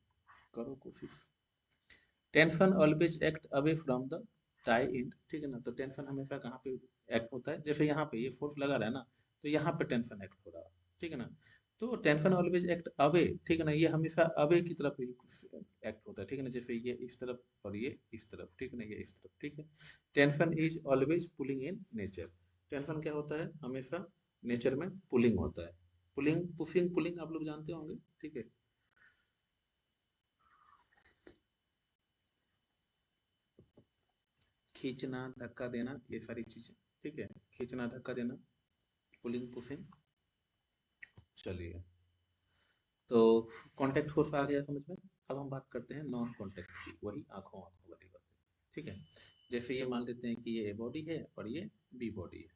करो कोशिश। Tension always act away from the tie and, ठीक है ना। तो टेंशन हमेशा कहाँ पे एक्ट होता है, जैसे यहाँ पे ये फोर्स लगा रहा है ना, तो यहाँ पे टेंशन एक्ट हो रहा है, ठीक है ना। तो टेंशन ऑलवेज एक्ट अवे, ठीक है ना, ये हमेशा अवे की तरफ ही एक्ट होता है, ठीक है ना। जैसे ये इस तरफ और ये इस तरफ, ठीक है ना, ये इस तरफ, ठीक है। Tension is always pulling in nature. Tension क्या होता है, हमेशा नेचर में पुलिंग होता है। पुलिंग, पुशिंग, पुलिंग आप लोग जानते होंगे, ठीक है। खींचना, धक्का देना, ये सारी चीजें, ठीक है। खींचना, धक्का देना, पुलिंग, पुशिंग। चलिए, तो कांटेक्ट फोर्स आ गया समझ में। अब हम बात करते हैं नॉन कांटेक्ट की, वही आंखों आंखों वाली बात, ठीक है। जैसे ये मान लेते हैं कि ये ए बॉडी है और ये बी बॉडी है,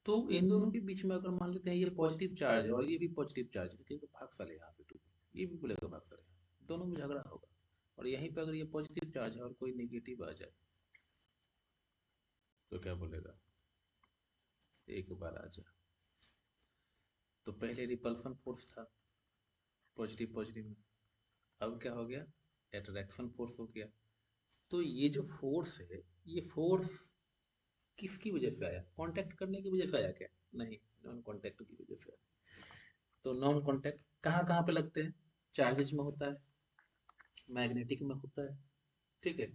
तो इन दोनों के बीच में अगर मान लेते हैं ये पॉजिटिव चार्ज है और ये भी पॉजिटिव चार्ज है, तो कहेगा भाग साले यहाँ पे, तू ये भी बोलेगा भाग साले यहाँ पे। दोनों में झगड़ा होगा। और यहीं पे अगर ये पॉजिटिव चार्ज है और कोई नेगेटिव आ जाए, तो क्या बोलेगा, एक बार आ जाए। तो पहले रिपल्सन फोर्स था, पॉजिटिव पॉजिटिव में, अब क्या हो गया, अट्रैक्शन फोर्स हो गया। तो ये जो फोर्स है, ये फोर्स किसकी वजह से आया, कांटेक्ट करने की वजह से आया क्या, नहीं, नॉन कांटेक्ट की वजह से आया। तो नॉन कांटेक्ट कहाँ कहाँ पे लगते हैं, चार्जेस में होता है, मैग्नेटिक में होता है, ठीक है।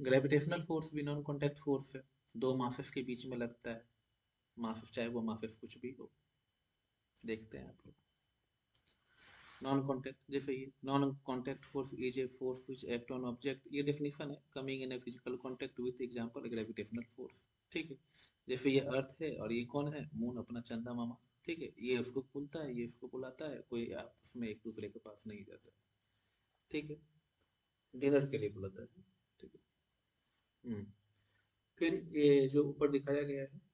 ग्रेविटेशनल फोर्स भी नॉन कांटेक्ट फोर्स है, दो मासेस के बीच में लगता है, मासेस चाहे वो मासेस कुछ भी हो, देखते हैं आप लोग। नॉन कॉन्टैक्ट जैसे ये non contact force is a force which act on object, ये डेफिनेशन है, coming in a physical contact with example gravitational force, ठीक है। जैसे ये अर्थ है और ये कौन है, मून, अपना चंदा मामा, ठीक है। ये उसको बुलता है, ये उसको बुलाता है, कोई आपस में एक दूसरे के पास नहीं जाता है, ठीक है। डिनर के लिए बुलाता है, ठीक है। फिर ये जो ऊपर दिखाया गया है,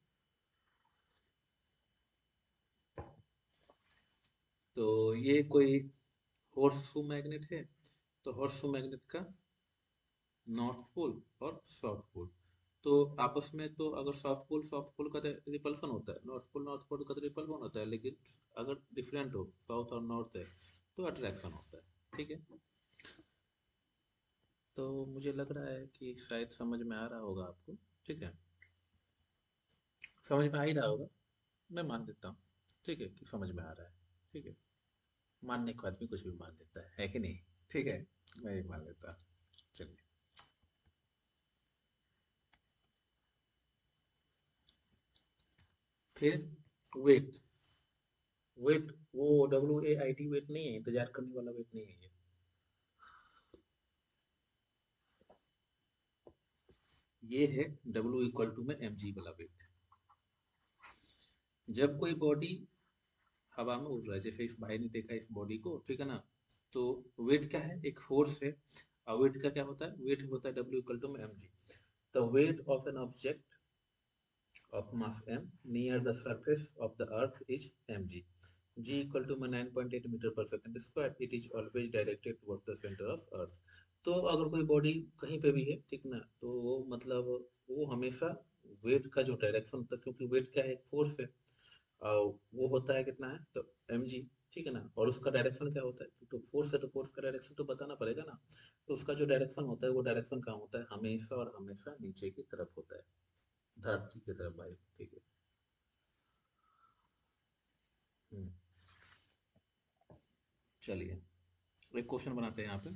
तो ये कोई हॉर्स शू मैग्नेट है, तो हॉर्स शू मैग्नेट का नॉर्थ पोल और साउथ पोल, तो आपस में, तो अगर साउथ पोल का रिपल्सन होता है, नॉर्थ पोल का तो रिपल्सन होता है, लेकिन अगर डिफरेंट हो, साउथ और नॉर्थ है, तो अट्रैक्शन होता है, ठीक है। तो मुझे लग रहा है कि शायद समझ में आ रहा होगा आपको, ठीक है, समझ में आ ही रहा होगा, मैं मान लेता हूँ, ठीक है, कि समझ में आ रहा है, ठीक है। मानने को आदमी कुछ भी मान लेता है कि नहीं, ठीक है, मैं ही मान लेता हूँ। चलिए, फिर वेट, वेट वो WAIT वेट नहीं है, इंतजार करने वाला वेट नहीं है ये है W में mg वाला वेट। जब कोई बॉडी हवा में उड़ रहा है, जैसे इस भाई ने देखा इस बॉडी को, ठीक है ना, तो वेट क्या है, एक फोर्स है। और वेट का क्या होता है, वेट होता है W में mg। The weight of an object of mass m near the surface of the earth is mg, g equal to 9.8 metre पर second square, it is always directed toward the centre of earth. तो अगर कोई बॉडी कहीं पे भी है, ठीक ना, तो वो मतलब वो हमेशा वेट का जो डायरेक्शन होता है, क्योंकि वेट क्या है, एक फोर्स है, और वो होता है कितना है, तो mg, ठीक है ना। और उसका डायरेक्शन क्या होता है, तो फोर्स है तो फोर्स का डायरेक्शन तो बताना पड़ेगा ना। तो उसका जो डायरेक्शन होता है, वो डायरेक्शन कहाँ होता है, हमेशा और हमेशा नीचे की तरफ होता है, धरती की तरफ भाई, ठीक है। हम्म, चलिए, एक क्वेश्चन बनाते हैं यहाँ पे।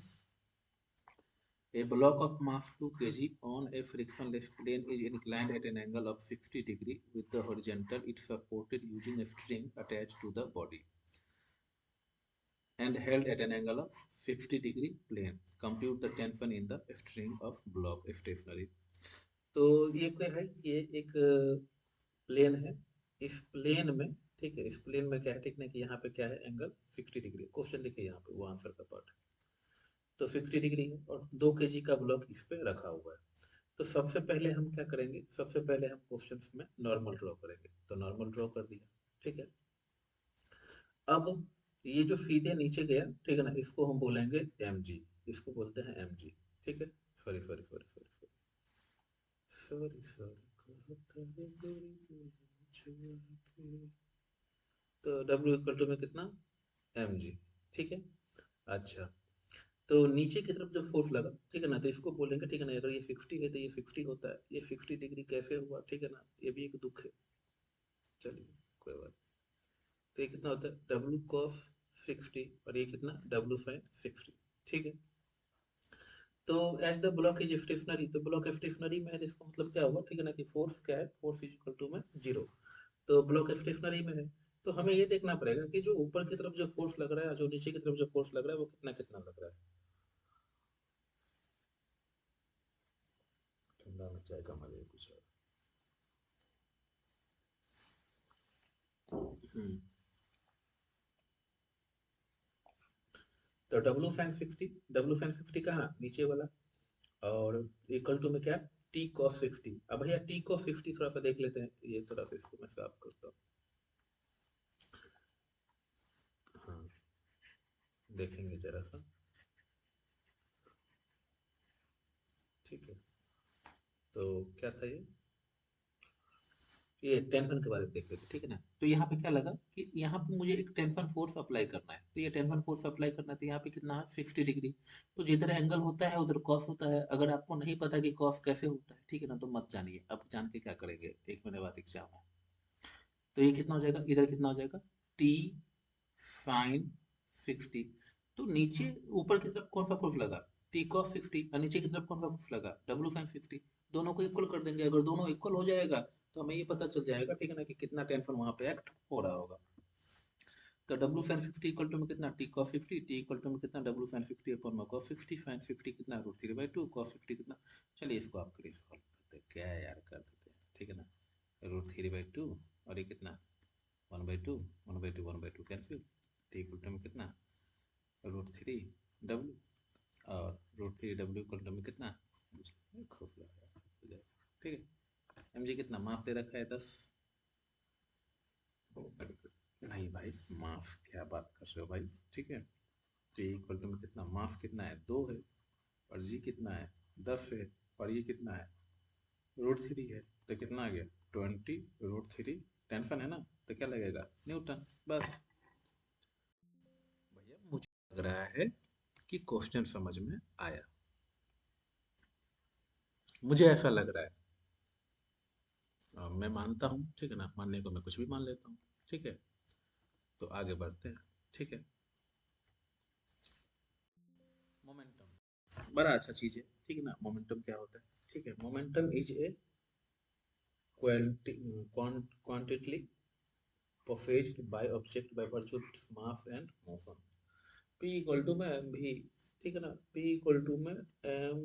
A block of mass 2 kg on a frictionless plane is inclined at an angle of 60 degree with the horizontal. It supported using a string attached to the body. and held at an angle of 60-degree plane. Compute the tension in the string of block stationary. तो ये क्या है, ये एक प्लेन है। इस प्लेन में, ठीक है, इस प्लेन में क्या है, ठीक है, कि यहाँ पे क्या है, एंगल 60 डिग्री। क्वेश्चन देखिए यहाँ पे, वो आंसर का पार्ट है। तो 60 डिग्री है और 2 kg का ब्लॉक इस पे रखा हुआ है। तो सबसे पहले हम क्या करेंगे, सबसे पहले हम क्वेश्चंस में नॉर्मल ड्रॉ करेंगे। तो नॉर्मल ड्रॉ कर दिया, ठीक है। अब ये जो सीधे नीचे गया, ठीक है ना, इसको हम बोलेंगे mg, इसको बोलते हैं mg, ठीक है। Sorry sorry sorry sorry sorry sorry sorry. तो w इक्वल टू में कितना, mg, ठीक है। अच्छा, तो नीचे की तरफ जब फोर्स लगा, ठीक है ना, तो इसको बोलेंगे, ठीक है ना, अगर ये 60 है तो ये 60 होता है। ये 60 डिग्री कैसे हुआ, ठीक है ना, ये भी एक दुख है। चलिए, कोई बात। तो ये कितना होता है, डब्ल्यू कॉस 60, और ये कितना, डब्ल्यू साइन 60, ठीक है। तो as the block is stationary, तो ब्लॉक स्टेशनरी में है, इसका मतलब क्या होगा, ठीक है ना, कि फोर्स क्या है, फोर्स इज इक्वल टू में 0। तो ब्लॉक स्टेशनरी में है, तो हमें ये देखना पड़ेगा कि जो ऊपर की तरफ जो फोर्स लग रहा है और जो नीचे की तरफ जो फोर्स लग रहा है वो कितना कितना लग रहा है। ठंडा में चाय का मजा ही कुछ है। हम्म। तो डब्लू साइन 60 कहाँ, नीचे वाला। और इक्वल टू में क्या, टी कॉस 60। अब भैया टी कॉस 60 थोड़ा सा देख लेते हैं, ये थोड़ा सा इसको मैं साफ करता हूँ। हाँ, देखेंगे जरा सा, ठीक है। तो क्या था ये टेंशन के बारे में देख लेते हैं, ठीक है ना। तो यहाँ पे क्या लगा कि यहाँ पे मुझे एक टेंशन फोर्स अप्लाई करना है। तो ये टेंशन फोर्स अप्लाई करना है, तो यहाँ पे कितना है, 60 डिग्री। तो जिधर एंगल होता है उधर कॉस होता है। अगर आपको नहीं पता कि कॉस कैसे होता है, ठीक है ना, तो मत जानिए। अब जान के क्या करेंगे, 1 महीने बाद एग्जाम है। तो ये कितना हो जाएगा, इधर कितना हो जाएगा, टी साइन 60। तो नीचे, ऊपर की तरफ कौन सा फोर्स लगा, टी कॉस 60, और नीचे की तरफ कौन सा फोर्स लगा, डब्ल्यू साइन 60। दोनों को इक्वल कर देंगे। अगर दोनों इक्वल हो जाएगा तो हमें ये पता चल जाएगा, ठीक है ना, कि कितना टेंशन वहां पे एक्ट हो रहा होगा। तो डब्ल्यू साइन 50 इक्वल टू में कितना, T cos 60, T equal to में कितना, डब्ल्यू साइन 50 अपॉन में कॉस 60, साइन 50 कितना, √3/2, कॉस 50 कितना। चलिए इसको आपके लिए सॉल्व करते हैं, क्या है यार, कर देते हैं, ठीक है ना। √3/2, और ये कितना, 1/2, 1/2, 1/2 कैंसिल। टी इक्वल टू में कितना, √3 W, और √3 W इक्वल टू में कितना, खूब लगा, ठीक है। mg कितना माफ दे रखा है, 10। नहीं भाई, माफ क्या बात कर रहे हो भाई, ठीक है। टी इक्वल टू में कितना, माफ कितना है, 2 है। और जी कितना है, 10 है। और ये कितना है, √3 है। तो कितना आ गया, 20 √3। टेंशन है ना, तो क्या लगेगा, न्यूटन, बस। भैया मुझे लग रहा है कि क्वेश्चन समझ में आया, मुझे ऐसा लग रहा है। मैं मानता हूँ, ठीक है ना, मानने को मैं कुछ भी मान लेता हूँ, ठीक है। तो आगे बढ़ते हैं, ठीक है। मोमेंटम बड़ा अच्छा चीज है, ठीक है ना। मोमेंटम क्या होता है, ठीक है। Momentum is a quantity possessed by object by virtue of its mass and motion। p equal to में एम भी, ठीक है ना। p इक्वल टू में M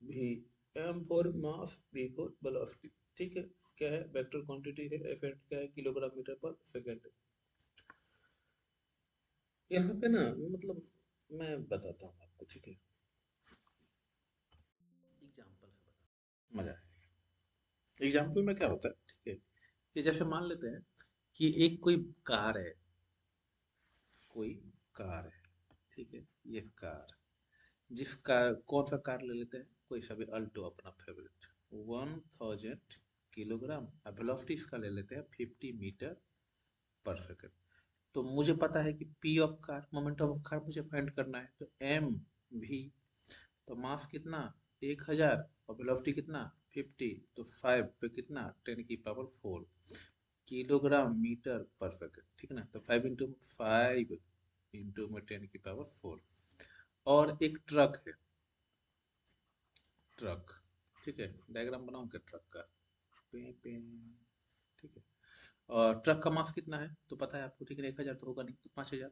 V, M for mass, v for velocity, ठीक है। क्या है, वेक्टर क्वांटिटी है, एफ क्या है, किलोग्राम मीटर पर सेकंड। यहाँ पे ना, मतलब मैं बताता हूँ आपको, ठीक है, एग्जाम्पल से बता, मजा आएगा। एग्जाम्पल में क्या होता है, ठीक है, कि जैसे मान लेते हैं कि एक कोई कार है, कोई कार है, ठीक है। ये कार, जिसका कौन सा कार ले लेते हैं, कोई सा भी अल्टो अपना फेवरेट, 1000 किलोग्राम। अब वेलोसिटी इसका ले लेते हैं 50 मीटर पर सेकेंड। तो मुझे पता है कि P of car, momentum of car मुझे फाइंड करना है, तो एम भी, तो मास कितना, 1000, और वेलोसिटी कितना, 50। तो 5 पे कितना, 10⁴ किलोग्राम मीटर पर सेकेंड, ठीक है ना। तो 5 × 5 × 10⁴। और एक ट्रक है, ट्रक, ठीक है। डायग्राम बनाऊं क्या ट्रक का, पे पे, ठीक है। और ट्रक का मास कितना है तो पता है आपको, ठीक है। 1000 तो होगा नहीं, तो 5000।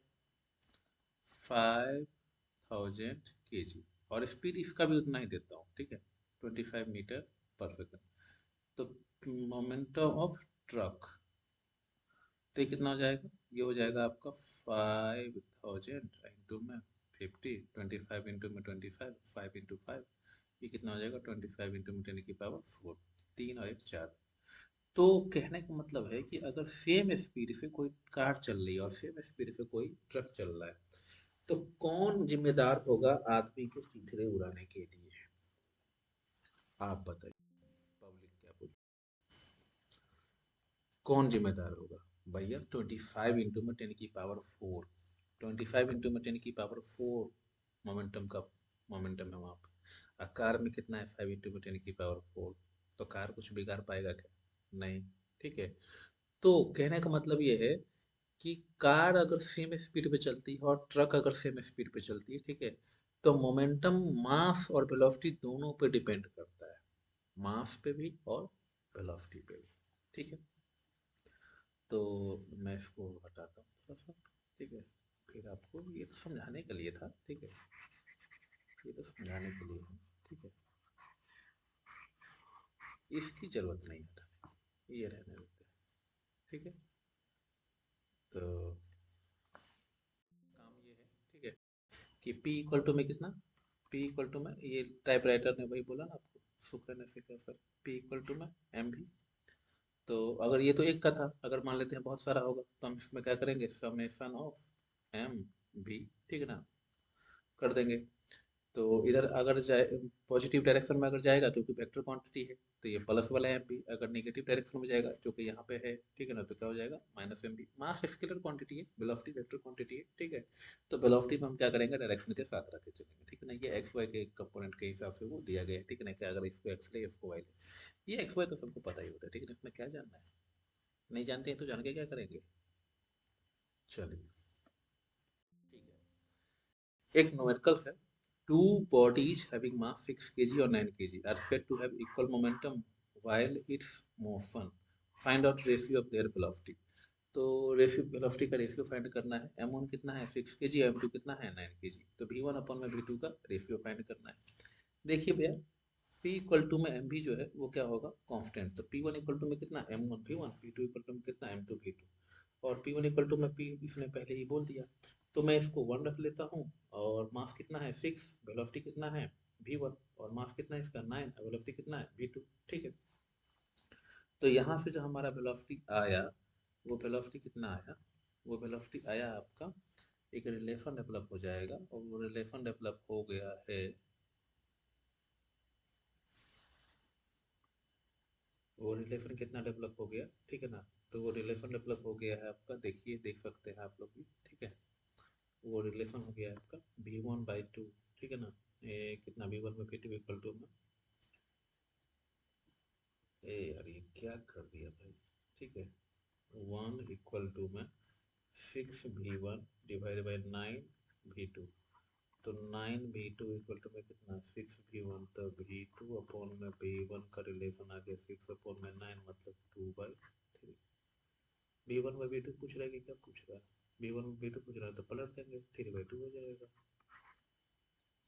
5000 kg, और स्पीड इसका भी उतना ही देता हूँ, ठीक है, 25 मीटर पर सेकंड। तो मोमेंटम ऑफ ट्रक, तो ये कितना हो जाएगा, ये हो जाएगा आपका 5000 इंटू में 50, 25 इंटू में 25, 5 इंटू 5, ये कितना हो जाएगा 25 इंटू में 10 की पावर 4, 3 और 1 4। तो कहने का मतलब है कि अगर सेम स्पीड से कोई कार चल रही है और सेम स्पीड से कोई ट्रक चल रहा है, तो कौन जिम्मेदार होगा आदमी के चिथड़े उड़ाने के लिए, आप बताइए, पब्लिक क्या बोलती, कौन जिम्मेदार होगा? भैया 25 इंटू में 10 की पावर 4, 25 इंटू में 10 की पावर 4 मोमेंटम का मोमेंटम है वहाँ पे। कार में कितना है, 5 इंटू में 10 की पावर 4, तो कार कुछ बिगाड़ पाएगा क्या? नहीं। ठीक है, तो कहने का मतलब ये है कि कार अगर सेम स्पीड पे चलती है और ट्रक अगर सेम स्पीड पे चलती है, ठीक है, तो मोमेंटम मास और वेलोसिटी दोनों पे डिपेंड करता है, मास पे भी और वेलोसिटी पे भी। ठीक है, तो मैं इसको हटाता हूँ थोड़ा सा, ठीक है, फिर आपको ये तो समझाने के लिए था, ठीक है, ये तो समझाने के लिए है, ठीक है, इसकी ज़रूरत नहीं हटाने की, ये रहने देते हैं, ठीक है। तो काम ये है, ठीक है, कि P इक्वल टू में कितना, P इक्वल टू में, ये टाइपराइटर ने वही बोला ना आपको, सुकन से क्या सर, P इक्वल टू में एम भी। तो अगर ये तो एक का था, अगर मान लेते हैं बहुत सारा होगा, तो हम इसमें क्या करेंगे, समेशन ऑफ एम भी, ठीक है ना, कर देंगे। तो इधर अगर जाए, पॉजिटिव डायरेक्शन में अगर जाएगा तो वेक्टर क्वांटिटी है, तो ये प्लस वाला एम भी, अगर नेगेटिव डायरेक्शन में जाएगा जो कि यहाँ पे है, ठीक है ना, तो क्या हो जाएगा माइनस एम भी। मास स्केलर क्वांटिटी है, वेलोसिटी वेक्टर क्वांटिटी है, ठीक है। तो वेलोसिटी में हम क्या करेंगे, डायरेक्शन के साथ रख के चलेंगे, ठीक है ना, ये एक्स वाई के कंपोनेंट के हिसाब से वो दिया गया है, ठीक है ना, कि अगर इसको एक्स ले इसको वाई ले, ये एक्स वाई तो सबको पता ही होता है, ठीक है ना, इसमें क्या जानना है, नहीं जानते हैं तो जान के क्या करेंगे। चलिए, ठीक है, एक न्यूमेरिकल है, two bodies having mass 6 kg or 9 kg are said to have equal momentum while its motion. Find out ratio of their velocity. तो रेशियो, वेलोसिटी का रेशियो फाइंड करना है, m1 कितना है 6 kg, m2 कितना है 9 kg, तो v1 अपन में v2 का रेशियो फाइंड करना है। देखिए भैया, p इक्वल टू में एम भी जो है वो क्या होगा, कांस्टेंट, तो p1 इक्वल टू में कितना m1 v1, p2 equal to में कितना m2 v2, और P1 इक्वल टू में P इसने पहले ही बोल दिया, तो मैं इसको 1 रख लेता हूँ, और मास कितना है 6, वेलोसिटी कितना है V1, और मास कितना है इसका 9, और वेलोसिटी कितना है V2, ठीक है। तो यहाँ से जो हमारा वेलोसिटी आया, वो वेलोसिटी कितना आया, वो वेलोसिटी आया आपका, एक रिलेशन डेवलप हो जाएगा, और वो रिलेशन डेवलप हो गया है, वो रिलेशन कितना डेवलप हो गया, ठीक है ना, तो वो रिलेशन डेवलप हो गया है आपका, देखिए देख सकते हैं आप लोग भी, ठीक है, वो रिलेशन हो गया है आपका v1/2, ठीक है ना, ये कितना v1 में v2 इक्वल टू में, ए यार ये क्या कर दिया भाई, ठीक है, 1 इक्वल टू में 6v1 डिवाइड बाई 9v2, तो 9v2 इक्वल टू में कितना 6v1, तो v2 अपॉन में v1 का रिलेशन आ गया 6 अपॉन में 9, मतलब 2/3। v1 में v2 पूछ रहा है कि क्या पूछ रहा है, v1 में v2 पूछ रहा है तो पलट देंगे, 3/2 हो जाएगा,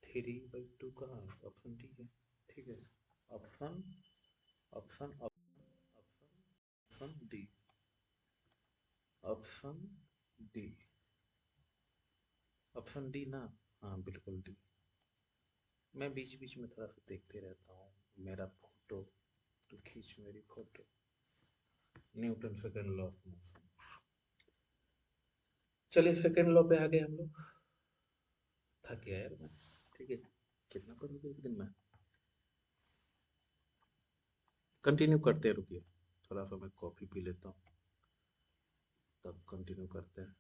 3/2 कहाँ है, ऑप्शन डी है, ठीक है, option option option D, option D, option D ना, हाँ बिल्कुल डी। मैं बीच बीच में थोड़ा सा देखते रहता हूँ, मेरा फोटो तो खींच मेरी photo, Newton second law of motion. चलिए सेकंड लॉ पे आ गए हम लोग, थक गया यार मैं, ठीक है, कितना पढ़ोगे एक दिन में, कंटिन्यू करते हैं, रुकिए थोड़ा सा मैं कॉफी पी लेता हूँ, तब कंटिन्यू करते हैं।